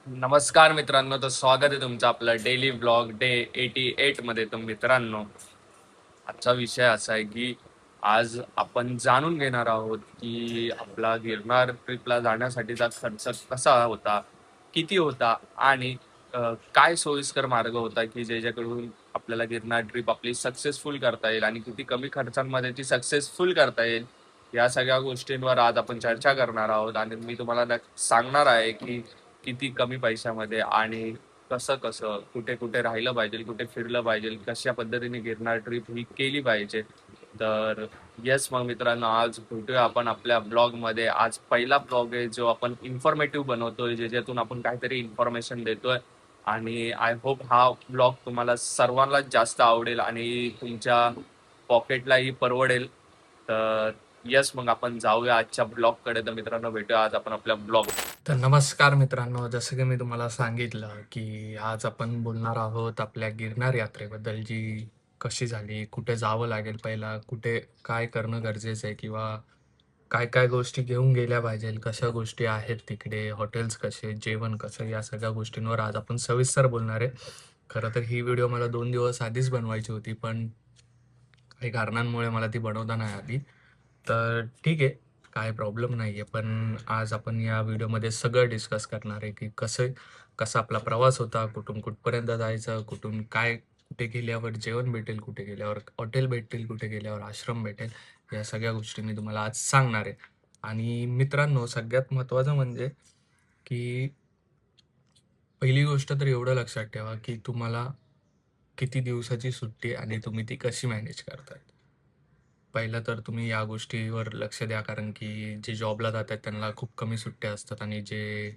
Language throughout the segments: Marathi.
नमस्कार मित्रांनो, तर स्वागत आहे तुमचं आपलं डेली ब्लॉग डे 88 मध्ये. तर मित्रांनो, आजचा विषय असा आहे की आज आपण जाणून घेणार आहोत की आपला गिरनार ट्रिपला जाण्यासाठीचा खर्च कसा होता, किती होता आणि काय सोयीस्कर मार्ग होता की ज्याच्याकडून आपल्याला गिरनार ट्रिप आपली सक्सेसफुल करता येईल आणि किती कमी खर्चांमध्ये ती सक्सेसफुल करता येईल. या सगळ्या गोष्टींवर आज आपण चर्चा करणार आहोत आणि मी तुम्हाला सांगणार आहे की किती कमी पैशामध्ये आणि कसं कसं कुठे कुठे राहिलं पाहिजे, कुठे फिरलं पाहिजे, कशा पद्धतीने गिरनार ट्रिप ही केली पाहिजे. तर येस, मग मित्रांनो, आज भेटूया आपण आपल्या ब्लॉगमध्ये. आज पहिला ब्लॉग आहे जो आपण इन्फॉर्मेटिव्ह बनवतोय, ज्याच्यातून आपण काहीतरी इन्फॉर्मेशन देतोय आणि आय होप हा ब्लॉग तुम्हाला सर्वांनाच जास्त आवडेल आणि तुमच्या पॉकेटलाही परवडेल. तर येस, मग आपण जाऊया आजच्या ब्लॉगकडे. तर मित्रांनो, भेटूया आज आपण आपल्या ब्लॉग. तर नमस्कार मित्रांनो, जसं की मी तुम्हाला सांगितलं की आज आपण बोलणार आहोत आपल्या गिरनार यात्रेबद्दल, जी कशी झाली, कुठे जावं लागेल पहिला, कुठे काय करणं गरजेचं आहे किंवा काय काय गोष्टी घेऊन गेल्या पाहिजे, कशा गोष्टी आहेत तिकडे, हॉटेल्स कसे, जेवण कसं, या सगळ्या गोष्टींवर आज आपण सविस्तर बोलणार आहे. खरं तर ही व्हिडिओ मला 2 दिवस आधीच बनवायची होती, पण काही कारणांमुळे मला ती बनवता नाही आली. तर ठीक आहे, काय प्रॉब्लेम नाही आहे. पण आज आपण या व्हिडिओमध्ये सगळं डिस्कस करणार आहे की कसा आपला प्रवास होता, कुठून कुठपर्यंत जायचं, कुठून काय, कुठे गेल्यावर जेवण भेटेल, कुठे गेल्यावर हॉटेल भेटतील, कुठे गेल्यावर आश्रम भेटेल, या सगळ्या गोष्टी मी तुम्हाला आज सांगणार आहे. आणि मित्रांनो, सगळ्यात महत्त्वाचं म्हणजे की पहिली गोष्ट तर एवढं लक्षात ठेवा की तुम्हाला किती दिवसाची सुट्टी आहे आणि तुम्ही ती कशी मॅनेज करताय. पहिलं तर तुम्ही या गोष्टीवर लक्ष द्या, कारण की जे जॉबला जातात त्यांना खूप कमी सुट्ट्या असतात आणि जे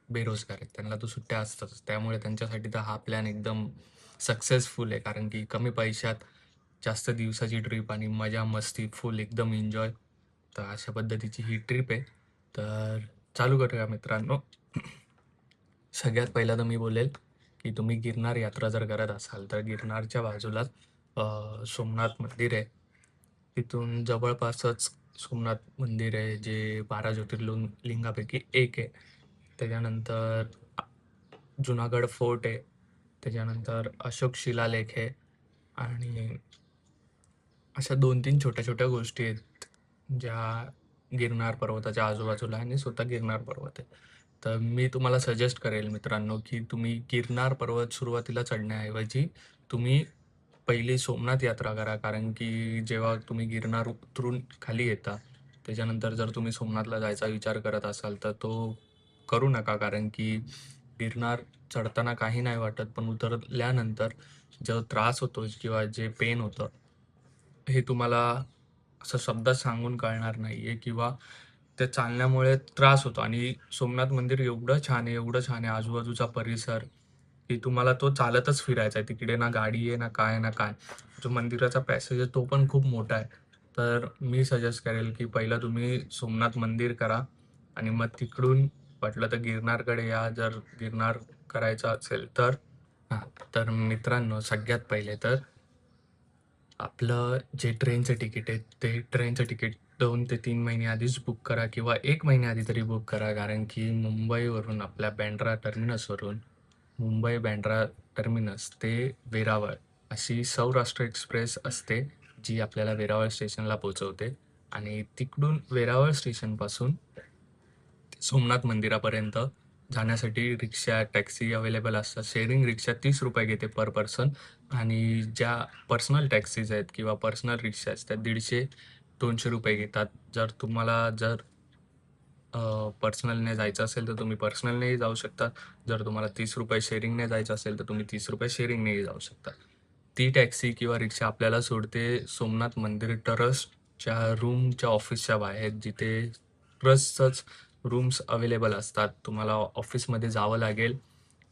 बेरोजगार आहेत त्यांना तो सुट्ट्या असतातच. त्यामुळे त्यांच्यासाठी तर हा प्लॅन एकदम सक्सेसफुल आहे, कारण की कमी पैशात जास्त दिवसाची ट्रिप आणि मजा मस्ती फुल एकदम एन्जॉय. तर अशा पद्धतीची ही ट्रिप आहे. तर चालू करूया मित्रांनो. सगळ्यात पहिला तर मी बोलेल की तुम्ही गिरनार यात्रा जर करत असाल तर गिरनारच्या बाजूलाच सोमनाथ मंदिर आहे. तिथून जवळपासच सोमनाथ मंदिर आहे, जे 12 ज्योतिर्लिंगापैकी एक आहे. त्याच्यानंतर अ, जुनागड फोर्ट आहे. त्याच्यानंतर अशोक शिलालेख आहे आणि अशा 2-3 छोट्या-छोट्या गोष्टी आहेत, ज्या गिरनार पर्वताच्या आजूबाजूला आणि स्वतः गिरनार पर्वत आहे. तर मी तुम्हाला सजेस्ट करेल मित्रांनो, की तुम्ही गिरनार पर्वत सुरुवातीला चढण्याऐवजी तुम्ही पहिली सोमनाथ यात्रा करा. कारण की जेव्हा तुम्ही गिरनार उतरून खाली येता, त्याच्यानंतर जर तुम्ही सोमनाथला जायचा विचार करत असाल, तर तो करू नका. कारण की गिरनार चढताना काही नाही वाटत, पण उतरल्यानंतर जो त्रास होतो किंवा जे पेन होतं, हे तुम्हाला असं शब्दात सांगून कळणार नाहीये किंवा त्या चालण्यामुळे त्रास होतो. आणि सोमनाथ मंदिर एवढं छान आहे, एवढं छान आहे आजूबाजूचा परिसर, की तुम्हाला तो चालतच फिरायचा आहे. तिकडे ना गाडी आहे, ना काय ना काय. जो मंदिराचा पॅसेज आहे तो पण खूप मोठा आहे. तर मी सजेस्ट करेल, की पहिलं तुम्ही सोमनाथ मंदिर करा आणि मग तिकडून वाटलं तर गिरनारकडे या, जर गिरनार करायचं असेल तर. हां, तर मित्रांनो, सगळ्यात पहिले तर आपलं जे ट्रेनचं तिकीट आहे, ते ट्रेनचं तिकीट 2 ते 3 महिने आधीच बुक करा किंवा 1 महिन्याआधी तरी बुक करा. कारण की मुंबईवरून आपल्या बँड्रा टर्मिनसवरून मुंबई बँड्रा टर्मिनस ते वेरावळ अशी सौराष्ट्र एक्सप्रेस असते, जी आपल्याला वेरावळ स्टेशनला पोहोचवते आणि तिकडून वेरावळ स्टेशनपासून सोमनाथ मंदिरापर्यंत जाण्यासाठी रिक्षा, टॅक्सी अवेलेबल असतात. शेअरिंग रिक्षा ₹30 घेते पर पर्सन आणि ज्या पर्सनल टॅक्सीज आहेत किंवा पर्सनल रिक्षा आहेत, त्या ₹150-200 घेतात. जर पर्सनलने जायचं असेल, तर तुम्ही पर्सनलनेही जाऊ शकता. जर तुम्हाला ₹30 शेअरिंगने जायचं असेल, तर तुम्ही ₹30 शेअरिंगनेही जाऊ शकता. ती टॅक्सी किंवा रिक्षा आपल्याला सोडते सोमनाथ मंदिर ट्रस्टच्या रूमच्या ऑफिसच्या बाहेर, जिथे ट्रस्टचंच रूम्स अवेलेबल असतात. तुम्हाला ऑफिसमध्ये जावं लागेल,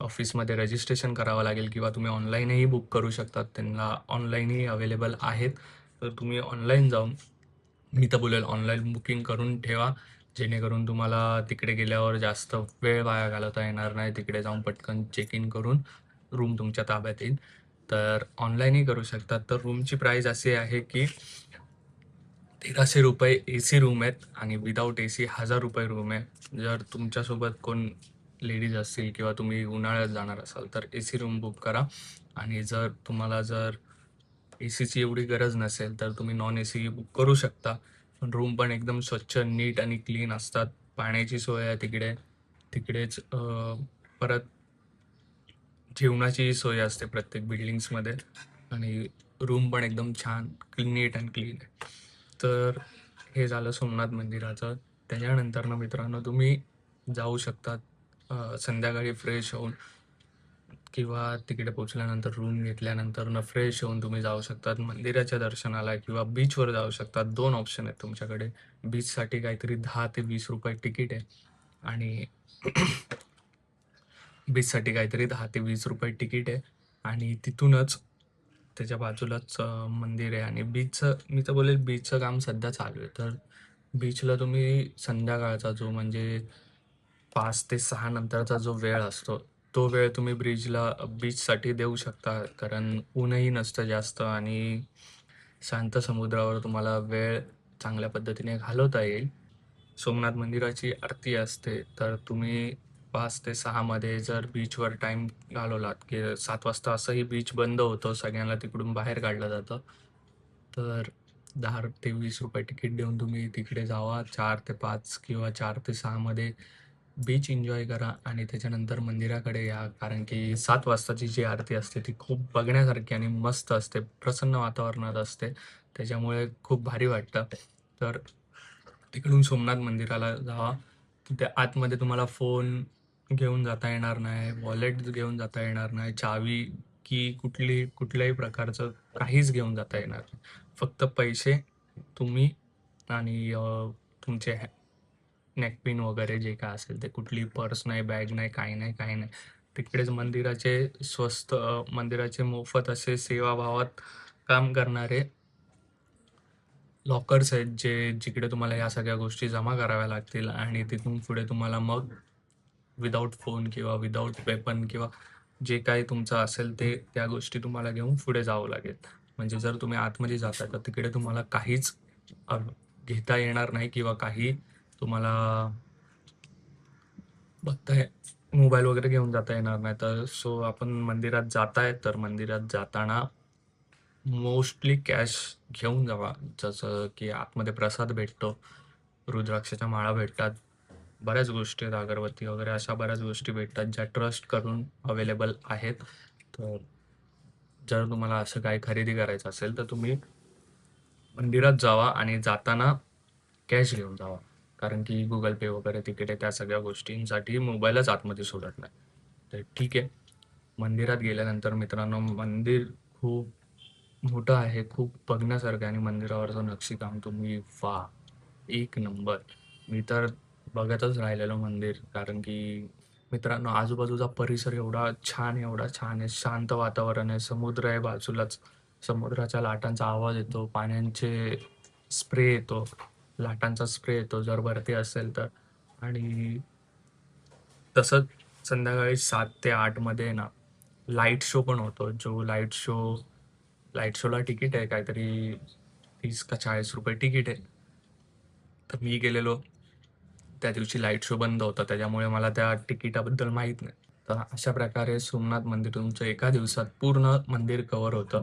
ऑफिसमध्ये रजिस्ट्रेशन करावं लागेल किंवा तुम्ही ऑनलाईनही बुक करू शकता. त्यांना ऑनलाईनही अवेलेबल आहेत. तर तुम्ही ऑनलाईन जाऊन, मी तर बोलेल ऑनलाईन बुकिंग करून ठेवा, जेणेकरून तुम्हाला तिकडे गेल्यावर जास्त वेळ वाया घालवता येणार नाही. तिकडे जाऊन पटकन चेक इन करून रूम तुमच्या ताब्यात येईल. तर ऑनलाईनही करू शकतात. तर रूमची प्राईस अशी आहे की ₹1,300 एसी रूम आहेत आणि विदाऊट एसी ₹1,000 रूम आहे. जर तुमच्यासोबत कोण लेडीज असतील किंवा तुम्ही उन्हाळ्यात जाणार असाल तर AC रूम बुक करा. आणि जर ACची एवढी गरज नसेल तर तुम्ही नॉन AC बुक करू शकता. पण रूम पण एकदम स्वच्छ, नीट आणि क्लीन असतात. पाण्याची सोय आहे तिकडे. तिकडेच परत जेवणाची सोय असते प्रत्येक बिल्डिंग्समध्ये. आणि रूम पण एकदम छान नीट अँड क्लीन आहे. तर हे झालं सोमनाथ मंदिराचं. त्याच्यानंतर ना मित्रांनो, तुम्ही जाऊ शकतात संध्याकाळी फ्रेश होऊन किंवा तिकडे पोहोचल्यानंतर रूम घेतल्यानंतर ना फ्रेश होऊन तुम्ही जाऊ शकतात मंदिराच्या दर्शनाला किंवा बीचवर जाऊ शकतात. 2 ऑप्शन आहेत तुमच्याकडे. बीचसाठी काहीतरी 10 ते 20 रुपये तिकीट आहे आणि बीचसाठी काहीतरी 10 ते 20 रुपये तिकीट आहे आणि तिथूनच त्याच्या बाजूलाच मंदिर आहे. आणि मी तर बोलेल बीचचं काम सध्या चालू आहे. तर बीचला तुम्ही संध्याकाळचा जो म्हणजे 5 ते 6 नंतरचा जो वेळ असतो, तो वेळ तुम्ही बीचसाठी देऊ शकता. कारण ऊनही नसतं जास्त आणि शांत समुद्रावर तुम्हाला वेळ चांगल्या पद्धतीने घालवता येईल. सोमनाथ मंदिराची आरती असते, तर तुम्ही 5 ते 6 मध्ये जर बीचवर टाईम घालवलात, की 7 वाजता असंही बीच बंद होतं, सगळ्यांना तिकडून बाहेर काढलं जातं. तर 10 ते 20 रुपये तिकीट देऊन तुम्ही तिकडे जावा. 4 ते 5 किंवा 4 ते 6 मध्ये बीच एन्जॉय करा आणि त्याच्यानंतर मंदिराकडे या. कारण की 7 वाजताची जी आरती असते ती खूप बघण्यासारखी आणि मस्त असते. प्रसन्न वातावरणात असते. त्याच्यामुळे खूप भारी वाटतं. तर तिकडून सोमनाथ मंदिराला जावा. तिथे आतमध्ये तुम्हाला फोन घेऊन जाता येणार नाही, वॉलेट घेऊन जाता येणार नाही, चावी, की कुठल्याही प्रकारचं काहीच घेऊन जाता येणार नाही. फक्त पैसे, तुम्ही आणि तुमचे नेकपिन वगैरे जे काय असेल ते. कुठली पर्स नाही, बॅग नाही, काही नाही, काही नाही. तिकडेच मंदिराचे मोफत असे सेवाभावात काम करणारे लॉकर्स आहेत, जिकडे तुम्हाला ह्या सगळ्या गोष्टी जमा कराव्या लागतील आणि तिथून पुढे तुम्हाला मग विदाऊट फोन किंवा विदाऊट वेपन किंवा जे काही तुमचं असेल ते त्या गोष्टी तुम्हाला घेऊन पुढे जावं लागेल. म्हणजे जर तुम्ही आतमध्ये जाताय तर तिकडे तुम्हाला काहीच अ, घेता येणार नाही किंवा काही तुम्हाला बघताय मोबाईल वगैरे घेऊन जाता येणार नाही. तर आपण मंदिरात जाताय तर मंदिरात जाताना मोस्टली कॅश घेऊन जावा. जसं की आतमध्ये प्रसाद भेटतो, रुद्राक्षाच्या माळा भेटतात, बऱ्याच गोष्टी आहेत, अगरबत्ती वगैरे अशा बऱ्याच गोष्टी भेटतात ज्या ट्रस्ट करून अवेलेबल आहेत. तर जर तुम्हाला असं काही खरेदी करायचं असेल तर तुम्ही मंदिरात जावा आणि जाताना कॅश घेऊन जावा. कारण की Google Pay वगैरे तिकडे त्या सगळ्या गोष्टींसाठी मोबाईलच आतमध्ये सोडत नाही. तर ठीक आहे. मंदिरात गेल्यानंतर मित्रांनो, मंदिर खूप मोठं आहे, खूप बघण्यासारखं आहे आणि मंदिरावरचं नक्षीकाम तुम्ही वाह! एक नंबर. मी तर बघतच राहिलेलो मंदिर. कारण की मित्रांनो, आजूबाजूचा परिसर एवढा छान आहे, शांत वातावरण आहे, समुद्र आहे बाजूलाच. समुद्राच्या लाटांचा आवाज येतो, पाण्याचे स्प्रे येतो, लाटांचा स्प्रे येतो जर भरती असेल तर. आणि तसंच संध्याकाळी 7 ते 8 मध्ये ना लाईट शो पण होतो. लाईट शोला तिकीट आहे काहीतरी 30 का 40 रुपये तिकीट आहे. तर मी गेलेलो त्या दिवशी लाईट शो बंद होता, त्याच्यामुळे मला त्या तिकिटाबद्दल माहीत नाही. तर अशा प्रकारे सोमनाथ मंदिर तुमचं एका दिवसात पूर्ण मंदिर कव्हर होतं.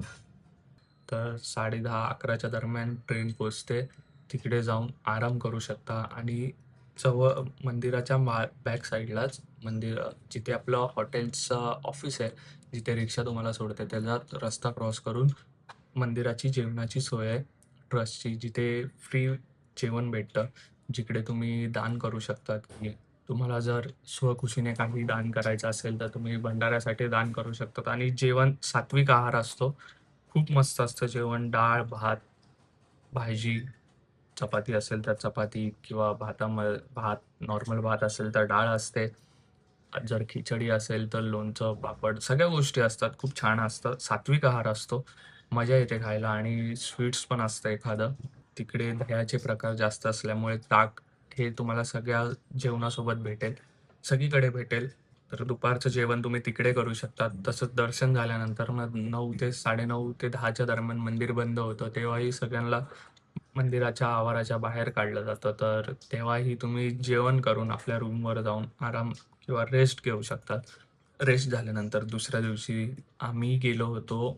तर 10:30-11च्या दरम्यान ट्रेन पोहोचते. तिकडे जाऊन आराम करू शकता आणि मंदिराच्या बॅक साईडलाच जिथे आपलं हॉटेलचं ऑफिस आहे, जिथे रिक्षा तुम्हाला सोडते, त्याचा रस्ता क्रॉस करून मंदिराची जेवणाची सोय आहे ट्रस्टची, जिथे फ्री जेवण भेटतं. जिकडे तुम्ही दान करू शकतात, की तुम्हाला जर स्वखुशीने काही दान करायचं असेल तर तुम्ही भंडाऱ्यासाठी दान करू शकतात. आणि जेवण सात्विक आहार असतो. खूप मस्त असतं जेवण. डाळ, भात, भाजी, चपाती असेल तर चपाती किंवा भात, नॉर्मल भात असेल तर डाळ असते. जर खिचडी असेल तर लोणचं, पापड सगळ्या गोष्टी असतात. खूप छान असतं. सात्विक आहार असतो. मजा येते खायला आणि स्वीट्स पण असतं एखादं. तिकडे दह्याचे प्रकार जास्त असल्यामुळे ताक हे तुम्हाला सगळ्या जेवणासोबत भेटेल. सगळीकडे भेटेल. तर दुपारचं जेवण तुम्ही तिकडे करू शकता. तसंच दर्शन झाल्यानंतर मग 9 ते 9:30 ते 10च्या दरम्यान मंदिर बंद होतं. तेव्हाही सगळ्यांना मंदिराच्या आवाराच्या बाहेर काढलं जातं. तर तेव्हाही तुम्ही जेवण करून आपल्या रूमवर जाऊन आराम किंवा रेस्ट घेऊ शकतात. रेस्ट झाल्यानंतर दुसऱ्या दिवशी आम्ही गेलो होतो.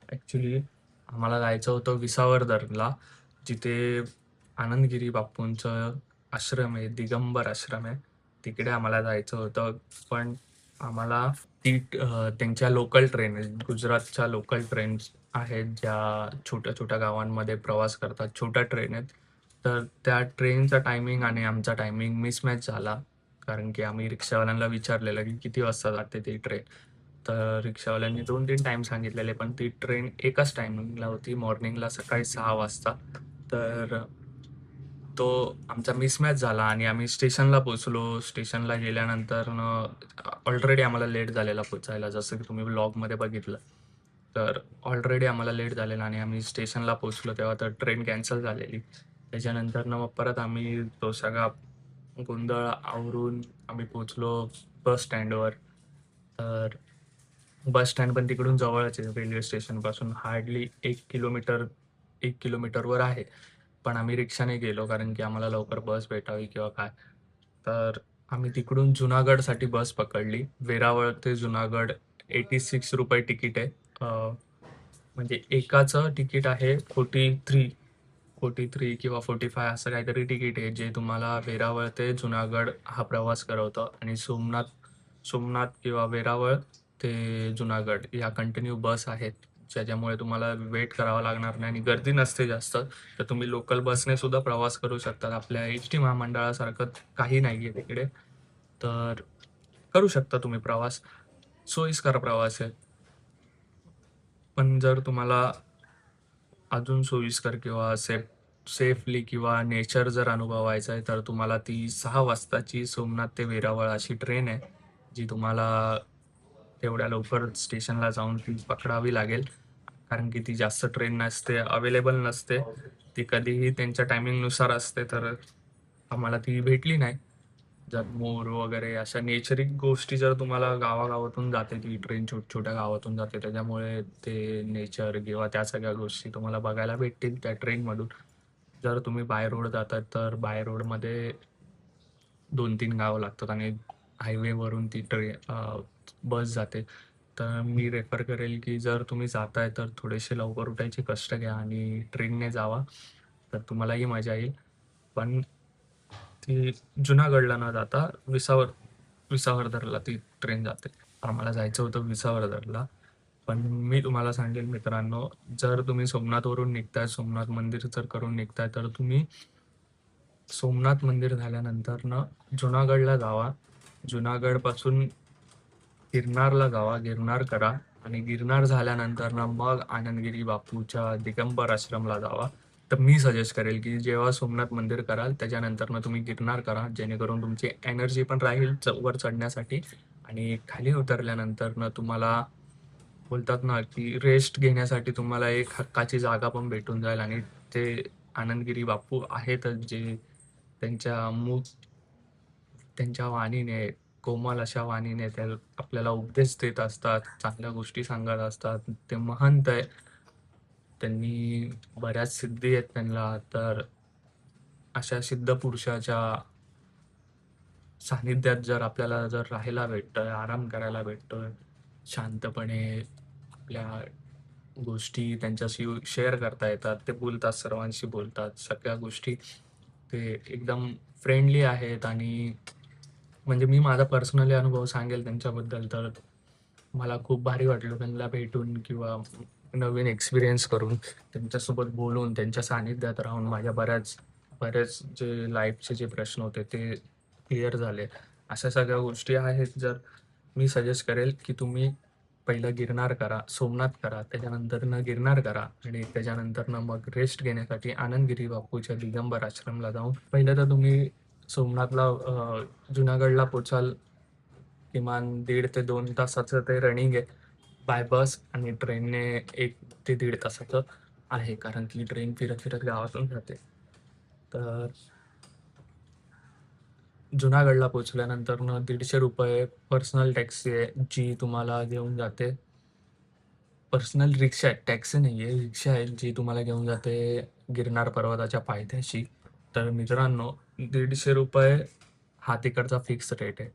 ॲक्च्युली आम्हाला जायचं होतं विसावदरला, जिथे आनंदगिरी बापूंचं आश्रम आहे, दिगंबर आश्रम आहे. तिकडे आम्हाला जायचं होतं. पण आम्हाला त्यांच्या लोकल ट्रेन आहेत, गुजरातच्या लोकल ट्रेन्स आहेत, ज्या छोट्या-छोट्या गावांमध्ये प्रवास करतात. छोट्या ट्रेन आहेत. तर त्या ट्रेनचा टायमिंग आणि आमचा टायमिंग मिसमॅच झाला. कारण की आम्ही रिक्षावाल्यांना विचारलेलं की किती वाजता जाते ती ट्रेन. तर रिक्षावाल्यांनी 2-3 टाईम सांगितलेले, पण ती ट्रेन एकाच टायमिंगला होती, मॉर्निंगला सकाळी 6 वाजता. तर तो आमचा मिसमॅच झाला आणि आम्ही स्टेशनला पोहोचलो. स्टेशनला गेल्यानंतरनं ऑलरेडी आम्हाला लेट झालेला पोचायला, जसं की तुम्ही व्लॉगमध्ये बघितलं. तर ऑलरेडी आम्हाला लेट झालेला आणि आम्ही स्टेशनला पोहोचलो तेव्हा तर ट्रेन कॅन्सल झालेली. त्याच्यानंतरनं मग परत आम्ही तो सगळा गोंधळ आवरून आम्ही पोहोचलो बस स्टँडवर. तर बस स्टँड पण तिकडून जवळच आहे रेल्वे स्टेशनपासून हार्डली 1 किलोमीटरवर आहे. पण आम्ही रिक्षाने गेलो कारण की आम्हाला लवकर बस भेटावी किंवा काय. तर आम्ही तिकडून जुनागडसाठी बस पकडली. वेरावळ ते जुनागड ₹86 तिकीट आहे. म्हणजे एकाचं तिकीट आहे 43 किंवा 45 असं काहीतरी तिकीट आहे, जे तुम्हाला वेरावळ ते जुनागड हा प्रवास करवतं आणि सोमनाथ किंवा वेरावळ ते जुनागड या कंटिन्यू बस आहेत, ज्याच्यामुळे तुम्हाला वेट करावा लागणार नाही आणि गर्दी नसते जास्त. तर तुम्ही लोकल बसने सुद्धा प्रवास करू शकतात. आपल्या एस-टी महामंडळासारखं काही नाही आहे तिकडे. तर करू शकता तुम्ही प्रवास. सोयीस्कर प्रवास आहे. पण जर तुम्हाला अजून सोयीस्कर किंवा सेफली किंवा नेचर जर अनुभवायचं आहे, तर तुम्हाला ती 6 वाजताची सोमनाथ ते वेरावळ अशी ट्रेन आहे, जी तुम्हाला तेवढ्या लवकर स्टेशनला जाऊन ती पकडावी लागेल. कारण की ती जास्त ट्रेन नसते, अवेलेबल नसते. ती कधीही त्यांच्या टायमिंगनुसार असते, तर आम्हाला ती भेटली नाही. जर मोर वगैरे अशा नैसर्गिक गोष्टी जर तुम्हाला गावागावातून जाते ती ट्रेन, छोट्या गावातून जाते, त्याच्यामुळे ते नेचर किंवा त्या सगळ्या गोष्टी तुम्हाला बघायला भेटतील त्या ट्रेनमधून. जर तुम्ही बाय रोड जाताय तर बाय रोडमध्ये 2-3 गावं लागतात आणि हायवेवरून ती बस जाते. तर मी रेफर करेल की जर तुम्ही जाताय तर थोडेसे लवकर उठायचे कष्ट घ्या आणि ट्रेनने जावा, तर तुम्हालाही मजा येईल. पण ती जुनागडला न जाता विसावदरला ती ट्रेन जाते. आम्हाला जायचं होतं विसावदरला. पण मी तुम्हाला सांगेल मित्रांनो, जर तुम्ही सोमनाथवरून निघताय, सोमनाथ मंदिर जर करून निघताय, तर तुम्ही सोमनाथ मंदिर झाल्यानंतरनं जुनागडला जावा. जुनागडपासून गिरनारला जावा, गिरनार करा आणि गिरनार झाल्यानंतरनं मग आनंदगिरी बापूच्या दिगंबर आश्रमला जावा. तर मी सजेस्ट करेल की जेव्हा सोमनाथ मंदिर कराल त्याच्यानंतरनं तुम्ही गिरनार करा, जेणेकरून तुमची एनर्जी पण राहील वर चढण्यासाठी आणि खाली उतरल्यानंतरनं तुम्हाला बोलतात ना की रेस्ट घेण्यासाठी तुम्हाला एक हक्काची जागा पण भेटून जाईल आणि ते आनंदगिरी बापू आहेतच, जे त्यांच्या त्यांच्या वाणीने, कोमल अशा वाणीने ते आपल्याला उपदेश देत असतात, चांगल्या गोष्टी सांगत असतात. ते महंत आहे. त्यांनी बऱ्याच सिद्धी आहेत त्यांना. तर अशा सिद्ध पुरुषाच्या सानिध्यात जर आपल्याला जर राहायला भेटतंय, आराम करायला भेटतोय, शांतपणे आपल्या गोष्टी त्यांच्याशी शेअर करता येतात. ते बोलतात, सर्वांशी बोलतात. सगळ्या गोष्टी ते एकदम फ्रेंडली आहेत आणि म्हणजे मी माझा पर्सनली अनुभव सांगेल त्यांच्याबद्दल, तर मला खूप भारी वाटलं त्यांना भेटून किंवा नवीन एक्सपिरियन्स करून, त्यांच्यासोबत बोलून, त्यांच्या सानिध्यात राहून माझ्या बऱ्याच बरेच जे लाईफचे जे प्रश्न होते ते क्लिअर झाले. अशा सगळ्या गोष्टी आहेत. जर मी सजेस्ट करेल, की तुम्ही पहिलं गिरनार करा, सोमनाथ करा, त्याच्यानंतरनं गिरनार करा आणि त्याच्यानंतरनं मग रेस्ट घेण्यासाठी आनंदगिरी बापूच्या दिगंबर आश्रमला जाऊन पहिलं तर तुम्ही सोमनाथला जुनागडला पोचाल. किमान 1.5 ते 2 तासाचं ते रनिंग आहे बाय बस आणि ट्रेनने 1 ते 1.5 तासाचं आहे, कारण की ट्रेन फिरत फिरत गावातून जाते. तर जुनागडला पोहोचल्यानंतरनं ₹150 पर्सनल टॅक्सी आहे, जी तुम्हाला घेऊन जाते. पर्सनल रिक्षा आहे, टॅक्सी नाही आहे, रिक्षा आहे, जी तुम्हाला घेऊन जाते गिरनार पर्वताच्या पायथ्याशी. तर मित्रांनो, ₹150 हा तिकडचा फिक्स रेट आहे.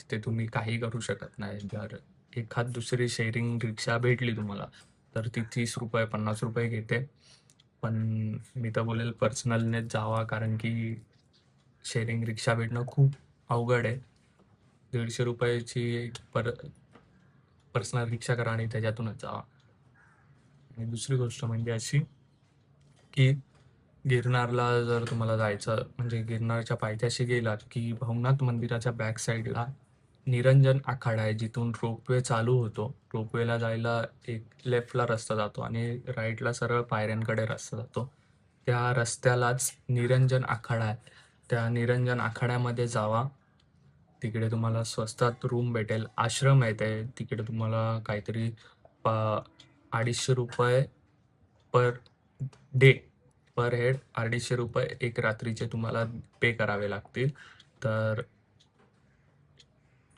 तिथे तुम्ही काही करू शकत नाही. जर एखाद दुसरी शेअरिंग रिक्षा भेटली तुम्हाला, तर ती ₹30 ₹50 घेते. पण मी तर बोलेल पर्सनलनेच जावा, कारण की शेअरिंग रिक्षा भेटणं खूप अवघड आहे. ₹150 ची पर्सनल रिक्षा करा आणि त्याच्यातूनच जावा. आणि दुसरी गोष्ट म्हणजे अशी, की गिरनारला जर तुम्हाला जायचं म्हणजे गिरनारच्या पायथ्याशी गेलात, की भवनाथ मंदिराच्या बॅक साईडला निरंजन आखाडा आहे, जिथून रोपवे चालू होतो. रोपवेला जायला एक लेफ्टला रस्ता जातो आणि राईटला सरळ पायऱ्यांकडे रस्ता जातो. त्या रस्त्यालाच निरंजन आखाडा आहे. त्या निरंजन आखाड्यामध्ये जावा. तिकडे तुम्हाला स्वस्तात रूम भेटेल. आश्रम आहे ते. तिकडे तुम्हाला काहीतरी पा ₹250 पर डे, पर हेड ₹250 एक रात्रीचे तुम्हाला पे करावे लागतील. तर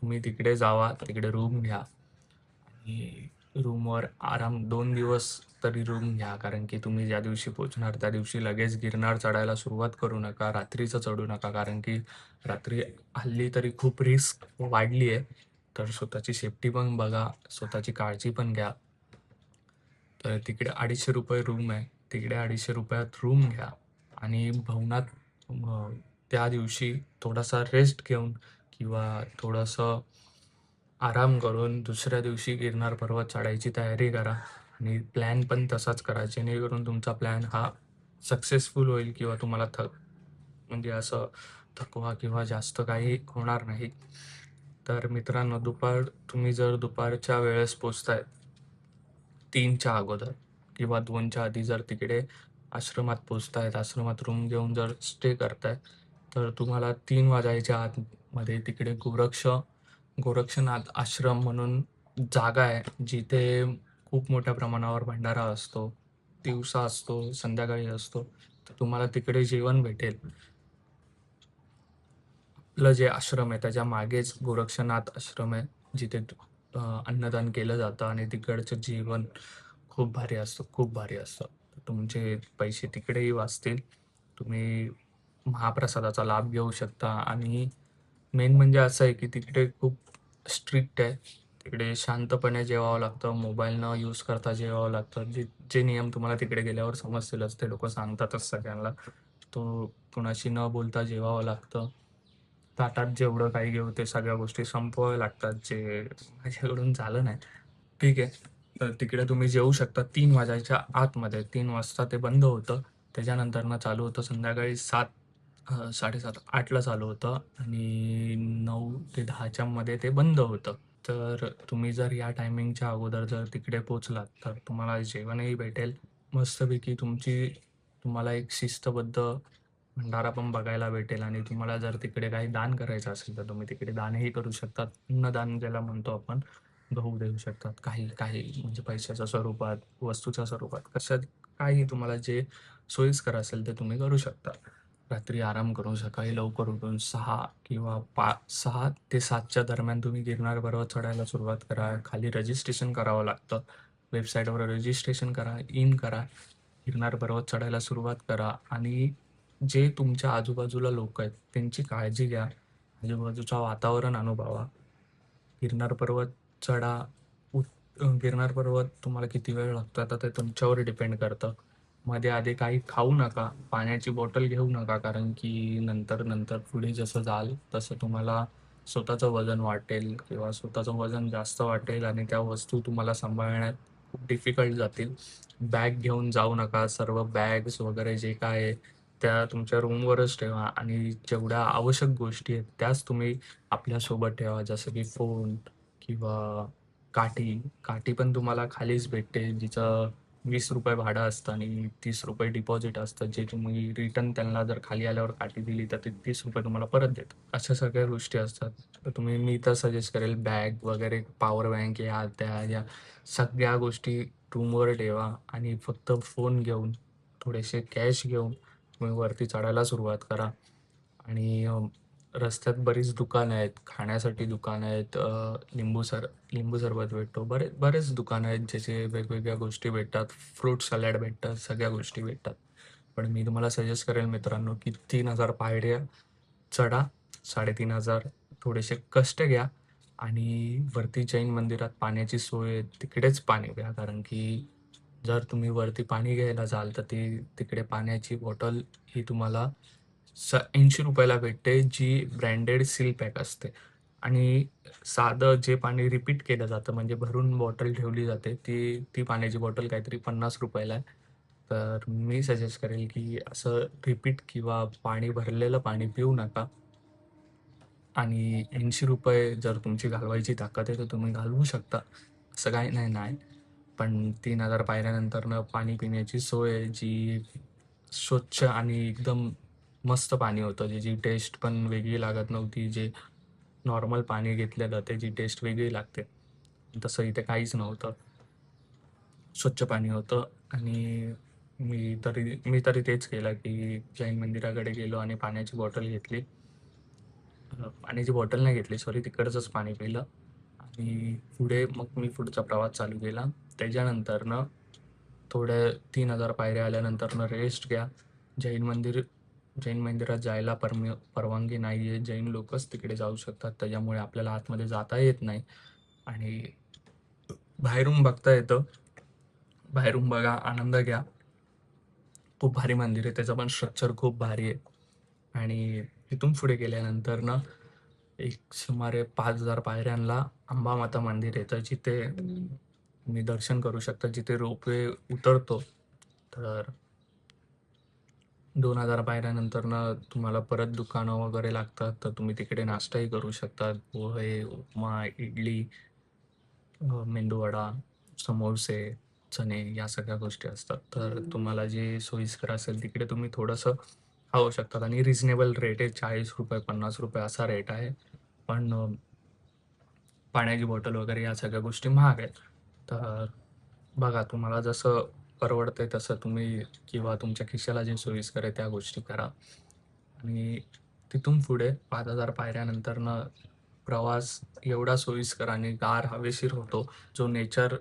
तुम्ही तिकडे जावा, तिकडे रूम घ्या आणि रूमवर आराम 2 दिवस तरी रूम घ्या. कारण की तुम्ही ज्या दिवशी पोहोचणार त्या दिवशी लगेच गिरनार चढायला सुरुवात करू नका. रात्रीचं चढू नका, कारण की रात्री हल्ली तरी खूप रिस्क वाढली आहे. तर स्वतःची सेफ्टी पण बघा, स्वतःची काळजी पण घ्या. तर तिकडे ₹250 रूम आहे. तिकडे ₹250त रूम घ्या आणि भवनात त्या दिवशी थोडासा रेस्ट घेऊन किंवा थोडंसं आराम करून दुसऱ्या दिवशी गिरनार पर्वत चढायची तयारी करा आणि प्लॅन पण तसाच करा, जेणेकरून तुमचा प्लॅन हा सक्सेसफुल होईल किंवा तुम्हाला म्हणजे असं थकवा किंवा जास्त काही होणार नाही. तर मित्रांनो, तुम्ही जर दुपारच्या वेळेस पोचताय 3च्या अगोदर किंवा 2च्या आधी जर तिकडे आश्रमात पोचतायत, आश्रमात रूम घेऊन जर स्टे करताय, तर तुम्हाला 3 वाजायच्या आतमध्ये तिकडे गोरक्षनाथ आश्रम म्हणून जागा आहे, जिथे खूप मोठ्या प्रमाणावर भंडारा असतो. दिवसा असतो, संध्याकाळी असतो. तर तुम्हाला तिकडे जेवण भेटेल. आपलं जे आश्रम आहे त्याच्या मागेच गोरक्षनाथ आश्रम आहे, जिथे अन्नदान केलं जातं आणि तिकडचं जेवण खूप भारी असतं, खूप भारी असतं. तर तुमचे पैसे तिकडेही वाचतील. तुम्ही महाप्रसादाचा लाभ घेऊ शकता आणि मेन म्हणजे असं आहे, की तिकडे खूप स्ट्रिक्ट आहे. तिकडे शांतपणे जेवावं लागतं, मोबाईल न यूज करता जेवावं लागतं. जे जे नियम तुम्हाला तिकडे गेल्यावर समजतीलच, ते लोकं सांगतातच सगळ्यांना. तो कुणाशी न बोलता जेवावं लागतं. ताटात जेवढं काही घेऊ ते सगळ्या गोष्टी संपवाव्या लागतात, जे माझ्याकडून झालं नाही. ठीक आहे. तर तिकडे तुम्ही जेवू शकता 3 वाजायच्या आतमध्ये. 3 वाजता ते बंद होतं. त्याच्यानंतरनं चालू होतं संध्याकाळी 7, 7:30, 8ला चालू होतं आणि 9 ते 10च्या मध्ये ते बंद होतं. तर तुम्ही जर या टायमिंगच्या अगोदर जर तिकडे पोहोचलात, तर तुम्हाला जेवणही भेटेल. मस्तपैकी तुम्हाला एक शिस्तबद्ध भंडारा पण बघायला भेटेल आणि तुम्हाला जर तिकडे काही दान करायचं असेल, तर तुम्ही तिकडे दानही करू शकतात. अन्नदान ज्याला म्हणतो आपण, गहू देऊ शकतात. काही काही म्हणजे पैशाच्या स्वरूपात, वस्तूच्या स्वरूपात, काही तुम्हाला जे सोयीस्कर असेल ते तुम्ही करू शकता. रात्री आराम करून सकाळी लवकर उठून 6 ते 7च्या दरम्यान तुम्ही गिरनार पर्वत चढायला सुरुवात करा. खाली रजिस्ट्रेशन करावं लागतं. वेबसाईटवर रजिस्ट्रेशन करा, करा. गिरनार पर्वत चढायला सुरुवात करा आणि जे तुमच्या आजूबाजूला लोकं आहेत, त्यांची काळजी घ्या. आजूबाजूचं वातावरण अनुभवा. गिरनार पर्वत चढा. गिरनार पर्वत तुम्हाला किती वेळ लागतो आता ते तुमच्यावर डिपेंड करतं. मध्ये आधी काही खाऊ नका, पाण्याची बॉटल घेऊ नका, कारण की नंतर पुढे जसं जाल तसं तुम्हाला स्वतःचं वजन वाटेल किंवा स्वतःचं वजन जास्त वाटेल आणि त्या वस्तू तुम्हाला सांभाळण्यात खूप डिफिकल्ट जातील. बॅग घेऊन जाऊ नका. सर्व बॅग्स वगैरे जे काय आहे, त्या तुमच्या रूमवरच ठेवा आणि जेवढ्या आवश्यक गोष्टी आहेत त्याच तुम्ही आपल्यासोबत ठेवा. जसं की फोन किंवा काठी पण तुम्हाला खालीच भेटते, जिचं ₹20 भाडं असतं आणि ₹30 डिपॉझिट असतं, जे तुम्ही रिटर्न त्यांना जर खाली आल्यावर काठी दिली तर ते ₹30 तुम्हाला परत देतात. अशा सगळ्या गोष्टी असतात. तर मी तर सजेस्ट करेल बॅग वगैरे, पॉवर बँक ह्या त्या या सगळ्या गोष्टी रूमवर ठेवा आणि फक्त फोन घेऊन, थोडेसे कॅश घेऊन तुम्ही वरती चढायला सुरुवात करा. आणि रस्त्यात बरीच दुकानं आहेत, खाण्यासाठी दुकानं आहेत. लिंबू सरबत भेटतो. बरेच दुकानं आहेत, ज्याचे वेगवेगळ्या गोष्टी भेटतात. फ्रूट सॅलड भेटतात, सगळ्या गोष्टी भेटतात. पण मी तुम्हाला सजेस्ट करेल मित्रांनो, की 3,000 पायऱ्या चढा. 3,500 थोडेसे कष्ट घ्या आणि वरती जैन मंदिरात पाण्याची सोय आहे, तिकडेच पाणी घ्या. कारण की जर तुम्ही वरती पाणी घ्यायला जाल, तर तिकडे पाण्याची बॉटल ही तुम्हाला ₹80 भेटते, जी ब्रँडेड सील पॅक असते. आणि साधं जे पाणी रिपीट केलं जातं, म्हणजे भरून बॉटल ठेवली जाते, ती पाण्याची बॉटल काहीतरी ₹50 ला आहे. तर मी सजेस्ट करेल, की असं रिपीट किंवा पाणी भरलेलं पाणी पिऊ नका. आणि ₹80 जर तुमची घालवायची ताकद आहे, तर तुम्ही घालवू शकता. असं काही नाही. पण 3000 पायऱ्यानंतरनं पाणी पिण्याची सोय आहे, जी स्वच्छ आणि एकदम मस्त पाणी होतं, ज्याची टेस्ट पण वेगळी लागत नव्हती. जे नॉर्मल पाणी घेतलेलं त्याची टेस्ट वेगळी लागते. तसं इथे काहीच नव्हतं. स्वच्छ पाणी होतं आणि मी तरी तेच केलं, की जैन मंदिराकडे गेलो आणि पाण्याची बॉटल घेतली. पाण्याची बॉटल नाही घेतली, सॉरी, तिकडचंच पाणी पिलं आणि मग मी पुढचा प्रवास चालू केला. त्याच्यानंतरनं थोड्या 3000 पायऱ्या आल्यानंतरनं रेस्ट घ्या. जैन मंदिर जैन मंदिरात जायला परवानगी नाही आहे. जैन लोकच तिकडे जाऊ शकतात. त्याच्यामुळे आपल्याला आतमध्ये जाता येत नाही आणि बाहेरून बघता येतं. बाहेरून बघा, आनंद घ्या. खूप भारी मंदिर आहे. त्याचं पण स्ट्रक्चर खूप भारी आहे. आणि तिथून पुढे गेल्यानंतर ना एक सुमारे 5000 पायऱ्यांना अंबामाता मंदिर आहे. तर जिथे तुम्ही दर्शन करू शकता. जिथे रोपवे उतरतो. तर 2000 पायऱ्यानंतरनं तुम्हाला परत दुकानं वगैरे लागतात. तर तुम्ही तिकडे नाश्ताही करू शकता. पोहे, उपमा, इडली, मेंदूवडा, समोसे, चणे या सगळ्या गोष्टी असतात. तर तुम्हाला जे सोयीस्कर असेल तिकडे तुम्ही थोडंसं खाऊ शकतात आणि रिझनेबल रेट आहे. ₹40, ₹50 असा रेट आहे. पण पाण्याची बॉटल वगैरे या सगळ्या गोष्टी महाग आहेत. तर बघा, तुम्हाला जसं परवडतंय तसं तुम्ही किंवा तुमच्या खिशाला जे सोयीस्कर आहे त्या गोष्टी करा. आणि तिथून पुढे 5000 पायऱ्यानंतरनं प्रवास एवढा सोयीस्कर आणि गार हवेशीर होतो, जो नेचर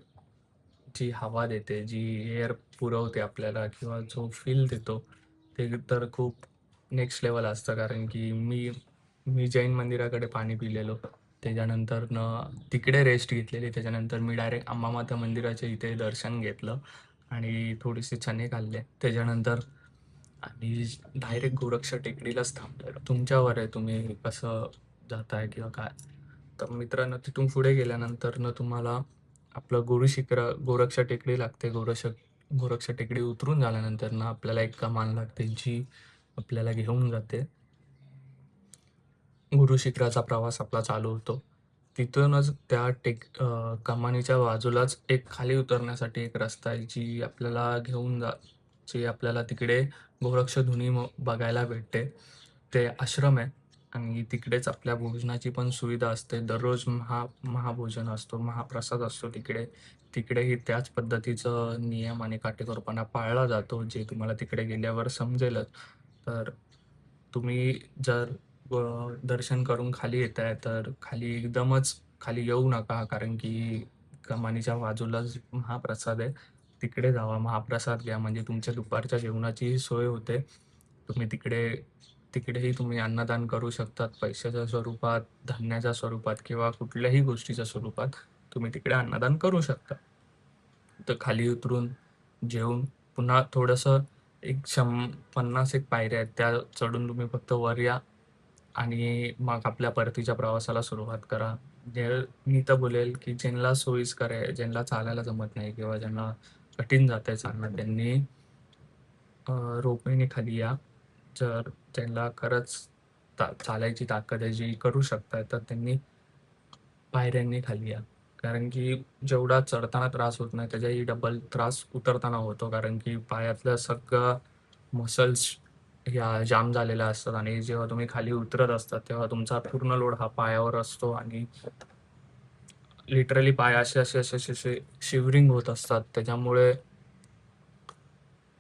जी हवा देते, जी एअर पुरवते आपल्याला किंवा जो फील देतो, ते तर खूप नेक्स्ट लेव्हल असतं. कारण की मी मी जैन मंदिराकडे पाणी पिलेलो. त्याच्यानंतरनं तिकडे रेस्ट घेतलेली. त्याच्यानंतर मी डायरेक्ट अंबामाता मंदिराच्या इथे दर्शन घेतलं आणि थोडेसे चणे खाल्ले. त्याच्यानंतर आम्ही डायरेक्ट गोरक्षा टेकडीलाच थांबलेलो. तुमच्यावर आहे, तुम्ही कसं जाताय किंवा काय. तर मित्रांनो, तिथून पुढे गेल्यानंतरनं तुम्हाला आपलं गोरक्षा टेकडी लागते. गोरक्षा टेकडी उतरून झाल्यानंतरनं आपल्याला एक कमान लागते, जी आपल्याला घेऊन जाते. गुरु शिखराचा प्रवास आपला चालू होतो. तिथूनच त्या कमानीच्या बाजूलाच एक खाली उतरण्यासाठी एक रस्ता आहे, जी आपल्याला तिकडे गोरक्षधुनी बघायला भेटते. ते आश्रम आहे आणि तिकडेच आपल्या भोजनाची पण सुविधा असते. दररोज महाभोजन असतो, महाप्रसाद असतो तिकडे. तिकडेही त्याच पद्धतीचं नियम आणि काटेकोरपणा पाळला जातो, जे तुम्हाला तिकडे गेल्यावर समजेलच. तर तुम्ही जर दर्शन करून खाली येताय, तर खाली येऊ नका. कारण की कमानीच्या बाजूलाच महाप्रसाद आहे. तिकडे जावा, महाप्रसाद घ्या, म्हणजे तुमच्या दुपारच्या जेवणाची सोय होते. तुम्ही तिकडेही तुम्ही अन्नदान करू शकतात. पैशाच्या स्वरूपात, धान्याच्या स्वरूपात किंवा कुठल्याही गोष्टीच्या स्वरूपात तुम्ही तिकडे अन्नदान करू शकता. तर खाली उतरून जेवून पुन्हा थोडंसं एक 50 एक पायऱ्या आहेत, त्या चढून तुम्ही फक्त वर या आणि मग आपल्या परतीच्या प्रवासाला सुरुवात करा. मी तर बोलेल, की ज्यांना सोयीस्कर आहे, ज्यांना चालायला जमत नाही किंवा ज्यांना कठीण जातंय चालणं, त्यांनी रोपवेने खाली या. जर ज्यांना खरंच चालायची ताकद आहे, जी करू शकतात, तर त्यांनी पायऱ्यांनी खाली या. कारण की जेवढा चढताना त्रास होत नाही, त्याच्याही डबल त्रास उतरताना होतो. कारण की पायातल्या सगळ्या मसल्स ह्या जाम झालेल्या असतात आणि जेव्हा तुम्ही खाली उतरत असतात, तेव्हा तुमचा पूर्ण लोड हा पायावर असतो आणि लिटरली पाय असे शिवरिंग होत असतात. त्याच्यामुळे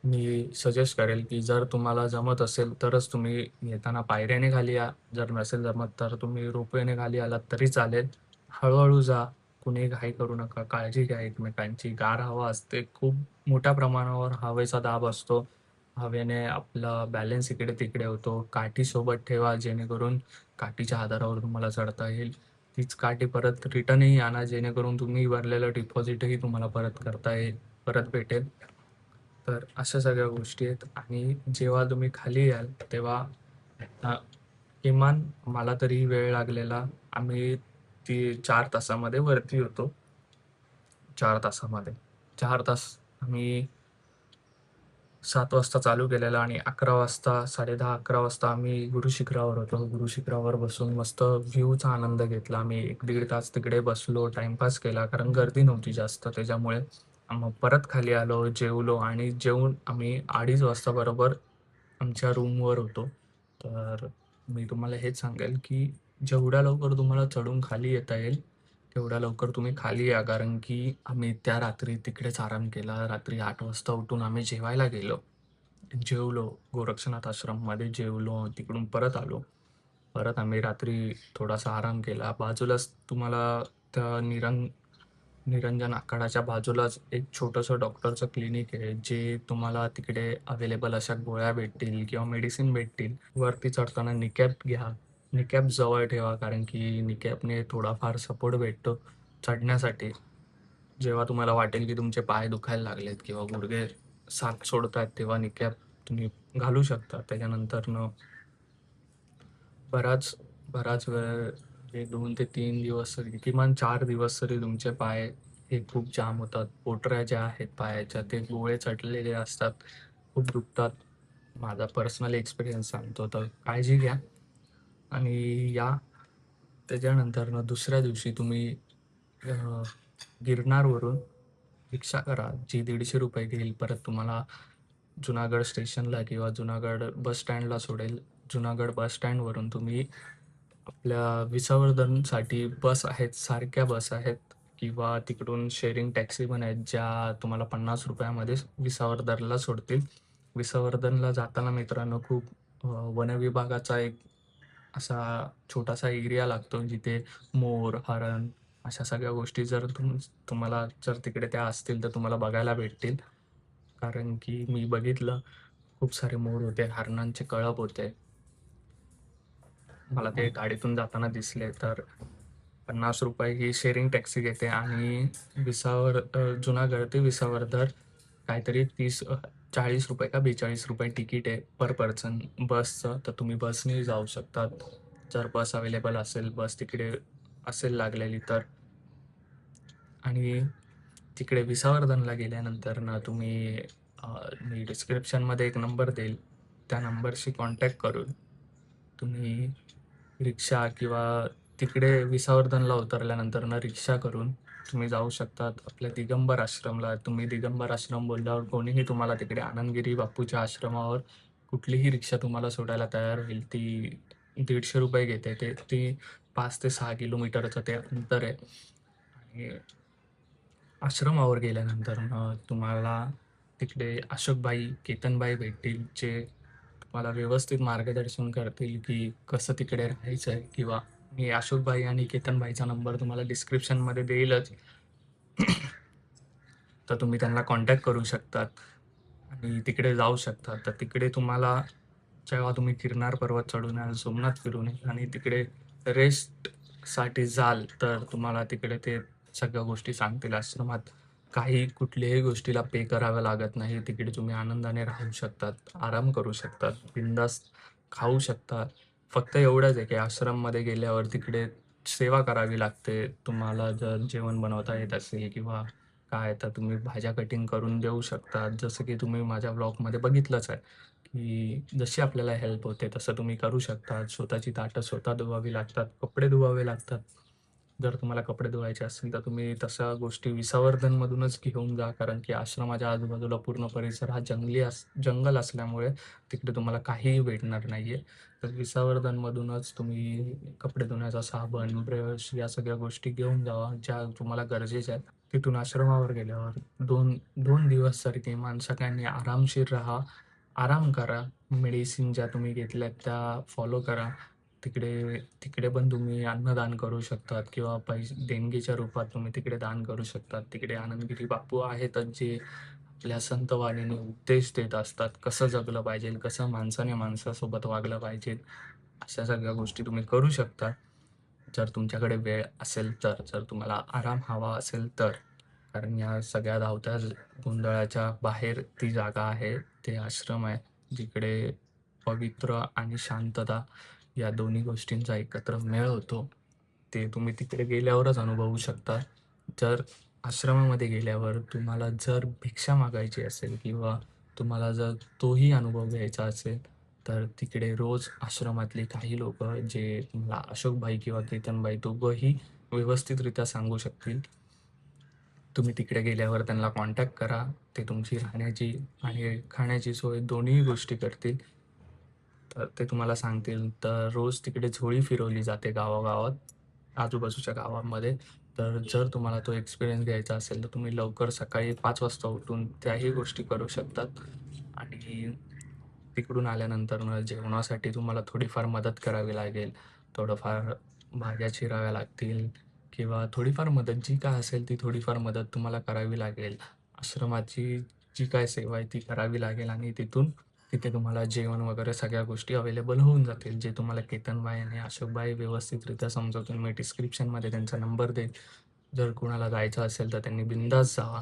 मी सजेस्ट करेल, की जर तुम्हाला जमत असेल तरच तुम्ही येताना पायऱ्याने खाली या. जर नसेल जमत तर तुम्ही रोपवेने खाली आलात तरी चालेल. हळू जा. कुणी घाई करू नका. काळजी घ्या एकमेकांची. गार हवा असते. खूप मोठ्या प्रमाणावर हवेचा दाब असतो. हवेने आपला बॅलन्स इकडे तिकडे होतो. काठी सोबत ठेवा जेणेकरून काठीच्या आधारावर तुम्हाला चढता येईल. तीच काठी परत रिटर्नही आणा जेणेकरून तुम्ही भरलेलं डिपॉझिटही तुम्हाला परत करता येईल, परत भेटेल. तर अशा सगळ्या गोष्टी आहेत आणि जेव्हा तुम्ही खाली याल तेव्हा अ, किमान मला तरी वेळ लागलेला. आम्ही ती 4 तासामध्ये वरती होतो. 4 तासामध्ये. 4 तास आम्ही 7 वाजता चालू केलेलं आणि 11 वाजता 10:30-11 वाजता आम्ही गुरुशिखरावर होतो. गुरुशिखरावर बसून मस्त व्ह्यूचा आनंद घेतला. आम्ही 1-1.5 तास तिकडे बसलो, टाईमपास केला कारण गर्दी नव्हती जास्त त्याच्यामुळे. मग परत खाली आलो, जेवलो आणि जेवून आम्ही 2:30 वाजता बरोबर आमच्या रूमवर होतो. तर मी तुम्हाला हेच सांगेल, की जेवढ्या लवकर तुम्हाला चढून खाली येता येईल, तेवढ्या लवकर तुम्ही खाली या. कारण की आम्ही त्या रात्री तिकडेच आराम केला. रात्री 8 वाजता उठून आम्ही जेवायला गेलो. जेवलो, गोरक्षनाथ आश्रममध्ये जेवलो, तिकडून परत आलो. परत आम्ही रात्री थोडासा आराम केला. बाजूलाच तुम्हाला त्या निरंजन आखाडाच्या बाजूलाच एक छोटंसं डॉक्टरचं क्लिनिक आहे, जे तुम्हाला तिकडे अवेलेबल अशा गोळ्या भेटतील किंवा मेडिसिन भेटतील. वरती चढताना निकॅप घ्या. निकॅप जवळ ठेवा कारण की निकॅपने थोडाफार सपोर्ट भेटतो चढण्यासाठी. जेव्हा तुम्हाला वाटेल की तुमचे पाय दुखायला लागलेत किंवा गुडघे साथ सोडतायत, तेव्हा निकॅप तुम्ही घालू शकता. त्याच्यानंतरनं बराच बराच वेळ हे 2 ते 3 दिवस तरी किमान 4 दिवस तरी तुमचे पाय हे खूप जाम होतात. पोटऱ्या ज्या आहेत पायाच्या ते गोळे चढलेले असतात, खूप दुखतात. माझा पर्सनल एक्सपिरियन्स सांगतो. तर काळजी घ्या आणि या. त्याच्यानंतरनं दुसऱ्या दिवशी तुम्ही अ, गिरनारवरून रिक्षा करा, जी ₹150 घेईल. परत तुम्हाला जुनागड स्टेशनला किंवा जुनागड बस स्टँडला सोडेल. जुनागड बस स्टँडवरून तुम्ही आपल्या विसावर्धनसाठी बस आहेत, सारख्या बस आहेत किंवा तिकडून शेअरिंग टॅक्सी पण आहेत, ज्या तुम्हाला ₹50 मध्ये विसावर्धनला सोडतील. विसावर्धनला जाताना मित्रांनो खूप वनविभागाचा एक असा छोटासा एरिया लागतो, जिथे मोर, हरण अशा सगळ्या गोष्टी जर तुम्हाला जर तिकडे त्या असतील, तर तुम्हाला बघायला भेटतील. कारण की मी बघितलं, खूप सारे मोर होते, हरणांचे कळप होते. मला ते गाडीतून जाताना दिसले. तर ₹50 ही शेअरिंग टॅक्सी घेते आणि जुनागड ते विसावर्धन काहीतरी ₹40 का ₹42 तिकीट आहे पर पर्सन बसचं. तर तुम्ही बसने जाऊ शकतात. जर बस अवेलेबल असेल, बस तिकडे असेल लागलेली तर. आणि तिकडे विसावर्धनला गेल्यानंतर ना तुम्ही मी डिस्क्रिप्शनमध्ये एक नंबर देईल. त्या नंबरशी कॉन्टॅक्ट करून तुम्ही रिक्षा किंवा तिकडे विसावर्धनला उतरल्यानंतर ना रिक्षा करून तुम्ही जाऊ शकतात आपल्या दिगंबर आश्रमला. तुम्ही दिगंबर आश्रम बोलल्यावर कोणीही तुम्हाला तिकडे आनंदगिरी बापूच्या आश्रमावर कुठलीही रिक्षा तुम्हाला सोडायला तयार होईल. ती ₹150 घेते. ती 5 ते 6 किलोमीटरचं ते अंतर आहे. आणि आश्रमावर गेल्यानंतर तुम्हाला तिकडे अशोकभाई, केतनभाई भेटतील, जे तुम्हाला व्यवस्थित मार्गदर्शन करतील, की कसं तिकडे राहायचं आहे किंवा मी अशोकभाई आणि केतनभाईचा नंबर तुम्हाला डिस्क्रिप्शनमध्ये देईलच. तर तुम्ही त्यांना कॉन्टॅक्ट करू शकतात आणि तिकडे जाऊ शकता. तर तिकडे तुम्हाला जेव्हा तुम्ही गिरनार पर्वत चढून याल, सोमनाथ फिरून याल आणि तिकडे रेस्टसाठी जाल, तर तुम्हाला तिकडे ते सगळ्या गोष्टी सांगतील आश्रमात. काही कुठल्याही गोष्टीला पे करावं लागत नाही. तिकडे तुम्ही आनंदाने राहू शकतात, आराम करू शकतात, बिनधास्त खाऊ शकता. फक्त एवढंच आहे, की आश्रममध्ये गेल्यावर तिकडे सेवा करावी लागते. तुम्हाला जर जेवण बनवता येत असेल किंवा काय, तर तुम्ही भाज्या कटिंग करून देऊ शकता. जसं की तुम्ही माझ्या ब्लॉगमध्ये बघितलंच आहे, की जशी आपल्याला हेल्प होते तसं तुम्ही करू शकता. स्वतःची ताटं स्वतः धुवावी लागतात, कपडे धुवावे लागतात. जर तुम्हाला कपडे धुवायचे असतील तर तुम्ही तशा गोष्टी विसावर्धनमधूनच घेऊन जा. कारण की आश्रमाच्या आजूबाजूला पूर्ण परिसर हा जंगल असल्यामुळे तिकडे तुम्हाला काहीही भेटणार नाहीये. तर विसावर्धनमधूनच तुम्ही कपडे धुण्याचा साबण, ब्रश या सगळ्या गोष्टी घेऊन जावा, ज्या तुम्हाला गरजेच्या आहेत. तिथून आश्रमावर गेल्यावर 2 दिवस तरी किमान सगळ्यांनी आरामशीर राहा, आराम करा. मेडिसिन ज्या तुम्ही घेतल्यात त्या फॉलो करा. तिकडे तिकडे पण तुम्ही अन्नदान करू शकतात किंवा देणगीच्या रूपात तुम्ही तिकडे दान करू शकतात. तिकडे आनंदगिरी बापू आहेतच, जे आपल्या संतवाणीने उपदेश देत असतात. कसं जगलं पाहिजे, कसं माणसाने माणसासोबत वागलं पाहिजे, अशा सगळ्या गोष्टी तुम्ही करू शकता. जर तुमच्याकडे वेळ असेल तर, जर तुम्हाला आराम हवा असेल तर. कारण या सगळ्या धावत्या गोंधळाच्या बाहेर ती जागा आहे, ते आश्रम आहे, जिकडे पवित्र आणि शांतता या दोन्ही गोष्टींचा एकत्र मेळ होतो. ते तुम्ही तिकडे गेल्यावरच अनुभवू शकता. जर आश्रमामध्ये गेल्यावर तुम्हाला जर भिक्षा मागायची असेल किंवा तुम्हाला जर तोही अनुभव घ्यायचा असेल, तर तिकडे रोज आश्रमातली काही लोकं जे तुम्हाला अशोकभाई किंवा केतनभाई दोघंही व्यवस्थितरित्या सांगू शकतील. तुम्ही तिकडे गेल्यावर त्यांना कॉन्टॅक्ट करा. ते तुमची राहण्याची आणि खाण्याची सोय दोन्ही गोष्टी करतील. तर ते तुम्हाला सांगतील. तर रोज तिकडे झोळी फिरवली जाते गावागावात, आजूबाजूच्या गावांमध्ये. तर जर तुम्हाला तो एक्सपिरियन्स घ्यायचा असेल, तर तुम्ही लवकर सकाळी 5 वाजता उठून त्याही गोष्टी करू शकतात. आणि तिकडून आल्यानंतर जेवणासाठी तुम्हाला थोडीफार मदत करावी लागेल. थोडंफार भाज्या चिराव्या लागतील किंवा थोडीफार मदत जी काय असेल ती थोडीफार मदत तुम्हाला करावी लागेल. आश्रमाची जी काय सेवा आहे ती करावी लागेल आणि तिथे तुम्हाला जेवण वगैरे सगळ्या गोष्टी अवेलेबल होऊन जातील. जे तुम्हाला केतनभाई आणि अशोकभाई व्यवस्थितरित्या समजावतील. मी डिस्क्रिप्शनमध्ये त्यांचा नंबर देईन. जर कोणाला जायचं असेल तर त्यांनी बिनधास्त जावा.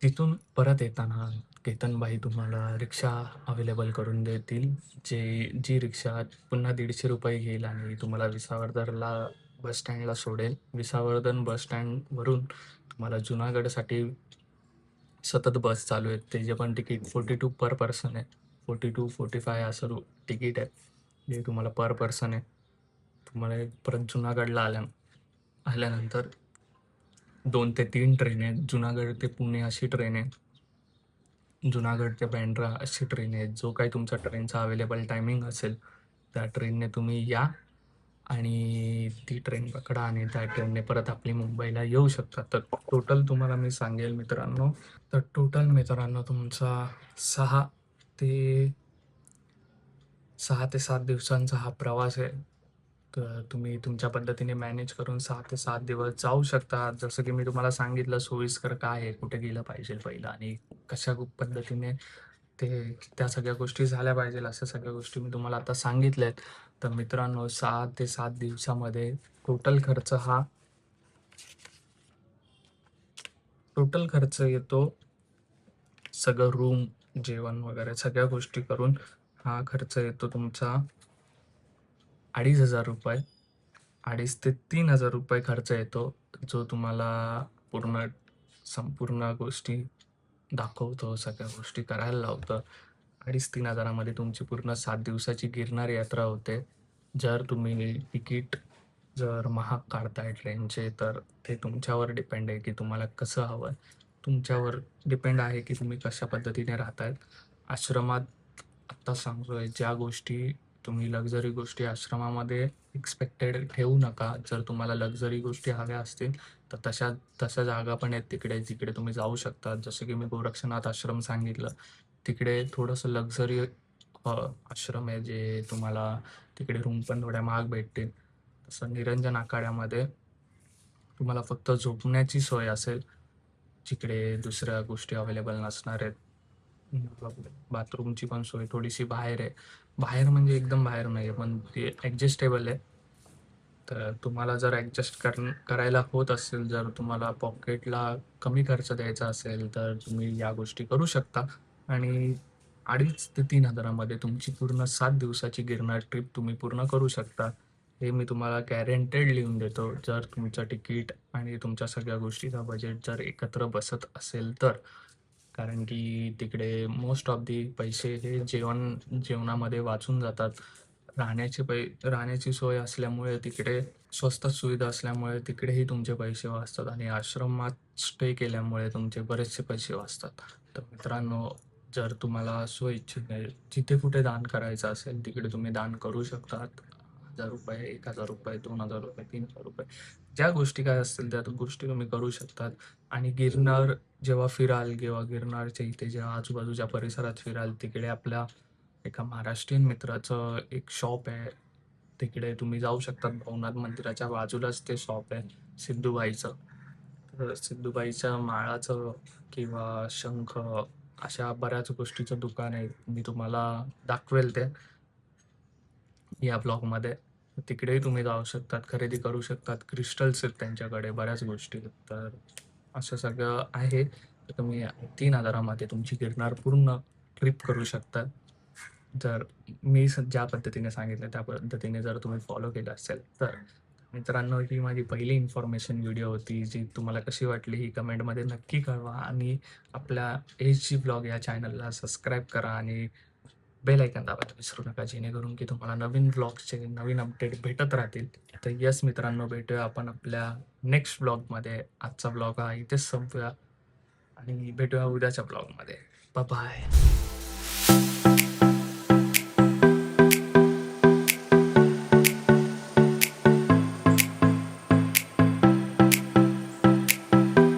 तिथून परत येताना केतनभाई तुम्हाला रिक्षा अवेलेबल करून देतील. जी रिक्षा पुन्हा ₹150 घेईल आणि तुम्हाला विसावदरला बस स्टँडला सोडेल. विसावर्धन बस स्टँडवरून तुम्हाला जुनागडसाठी सतत बस चालू आहे. त्याचे पण तिकीट 42 पर पर्सन आहे. 42-45 असं तिकीट आहे. जे तुम्हाला पर पर्सन आहे. तुम्हाला परत जुनागडला आल्यानंतर 2 ते 3 ट्रेन आहेत. जुनागड ते पुणे अशी ट्रेन आहे. जुनागड ते बँड्रा अशी ट्रेन आहे. जो काही तुमचा ट्रेनचा अवेलेबल टायमिंग असेल, त्या ट्रेनने तुम्ही या आणि ती ट्रेन पकडा आणि त्या ट्रेनने परत आपली मुंबईला येऊ शकता. तर टोटल तुम्हाला मी सांगेल मित्रांनो, तर टोटल मित्रांनो तुमचा 6 ते 6 ते 7 दिवसांचा हा प्रवास आहे. तर तुम्ही तुमच्या पद्धतीने मॅनेज करून 6 ते 7 दिवस जाऊ शकता. जसं की मी तुम्हाला सांगितलं सोयीस्कर काय आहे, कुठे गेलं पाहिजे पहिलं आणि कशा पद्धतीने ते त्या सगळ्या गोष्टी झाल्या पाहिजेल, अशा सगळ्या गोष्टी मी तुम्हाला आता सांगितल्या आहेत. तर मित्रांनो 6 ते 7 दिवसामध्ये टोटल खर्च हा टोटल खर्च येतो सगळं रूम, जेवण वगैरे सगळ्या गोष्टी करून हा खर्च येतो तुमचा ₹2,500. 2,500 ते ₹3,000 खर्च येतो, जो तुम्हाला पूर्ण संपूर्ण गोष्टी दाखवतो, सगळ्या गोष्टी करायला लावतं. 2,500-3,000 मध्ये तुमची पूर्ण 7 दिवसाची गिरनार यात्रा होते. जर तुम्ही तिकीट जर महाग काढताय ट्रेनचे, तर ते तुमच्यावर डिपेंड आहे, की तुम्हाला कसं हवं आहे. तुमच्यावर डिपेंड आहे, की तुम्ही कशा पद्धतीने राहतायत. आश्रमात आत्ता सांगतोय ज्या गोष्टी तुम्ही लक्झरी गोष्टी आश्रमामध्ये एक्सपेक्टेड ठेवू नका. जर तुम्हाला लक्झरी गोष्टी हव्या असतील, तर तशा तशा जागा पण आहेत तिकडे, जिकडे तुम्ही जाऊ शकता. जसं की मी गोरक्षनाथ आश्रम सांगितलं. तिकडे थोडंसं लक्झरी आश्रम आहे, जे तुम्हाला तिकडे रूम पण थोड्या महाग भेटतील. तसं निरंजन आखाड्यामध्ये तुम्हाला फक्त झोपण्याची सोय असेल, जिकडे दुसऱ्या गोष्टी अवेलेबल नसणार आहेत. बाथरूमची पण सोय थोडीशी बाहेर आहे. बाहेर म्हणजे एकदम बाहेर नाही आहे, पण ते ॲडजस्टेबल आहे. तर तुम्हाला जर ॲडजस्ट करायला होत असेल, जर तुम्हाला पॉकेटला कमी खर्च द्यायचा असेल, तर तुम्ही या गोष्टी करू शकता आणि 2,500 ते 3,000 मध्ये तुमची पूर्ण 7 दिवसाची गिरनार ट्रिप तुम्ही पूर्ण करू शकता. हे मी तुम्हाला गॅरंटेड लिहून देतो, जर तुमचं तिकीट आणि तुमच्या सगळ्या गोष्टीचा बजेट जर एकत्र बसत असेल तर. कारण की तिकडे मोस्ट ऑफ दी पैसे हे जेवणामध्ये वाचून जातात. राहण्याची सोय असल्यामुळे तिकडे स्वस्त सुविधा असल्यामुळे तिकडेही तुमचे पैसे वाचतात आणि आश्रमात स्टे केल्यामुळे तुमचे बरेचसे पैसे वाचतात. तर मित्रांनो, जर असं स्वइच्छित आहे, जिथे कुठे दान करायचं असेल तिकडे तुम्ही दान करू शकतात. ₹1,000, ₹1,000, ₹2,000, ₹3,000 ज्या गोष्टी काय असतील त्या गोष्टी तुम्ही करू शकतात. आणि जेव्हा फिराल किंवा गिरनारच्या इथे जेव्हा आजूबाजूच्या परिसरात फिराल, तिकडे आपल्या एका महाराष्ट्रीयन मित्राचं एक शॉप आहे. तिकडे तुम्ही जाऊ शकतात. भवनाथ मंदिराच्या बाजूलाच ते शॉप आहे सिद्धूबाईचं. तर सिद्धूबाईच्या माळाचं किंवा शंख अशा बऱ्याच गोष्टीचं दुकान आहे. मी तुम्हाला दाखवेल ते या ब्लॉगमध्ये. तिकडेही तुम्ही जाऊ शकतात, खरेदी करू शकतात. क्रिस्टल्स आहेत त्यांच्याकडे, बऱ्याच गोष्टी आहेत. तर असं सगळं आहे. तर तुम्ही 3,000 मध्ये तुमची गिरनार पूर्ण ट्रिप करू शकता. जर मी ज्या पद्धतीने सांगितलं त्या पद्धतीने जर तुम्ही फॉलो केलं असेल तर. मित्रांनो, ही माझी पहिली इन्फॉर्मेशन व्हिडिओ होती. जी तुम्हाला कशी वाटली ही कमेंटमध्ये नक्की कळवा आणि आपल्या एच ब्लॉग या चॅनलला सबस्क्राईब करा आणि बेल आयकॉन दाबायला विसरू नका, जेणेकरून की तुम्हाला नवीन व्लॉग्सचे नवीन अपडेट भेटत राहतील. तर येस मित्रांनो, भेटूया आपण आपल्या नेक्स्ट ब्लॉगमध्ये. आजचा ब्लॉग हा इथेच संपूया आणि भेटूया उद्याच्या ब्लॉगमध्ये. Bye bye.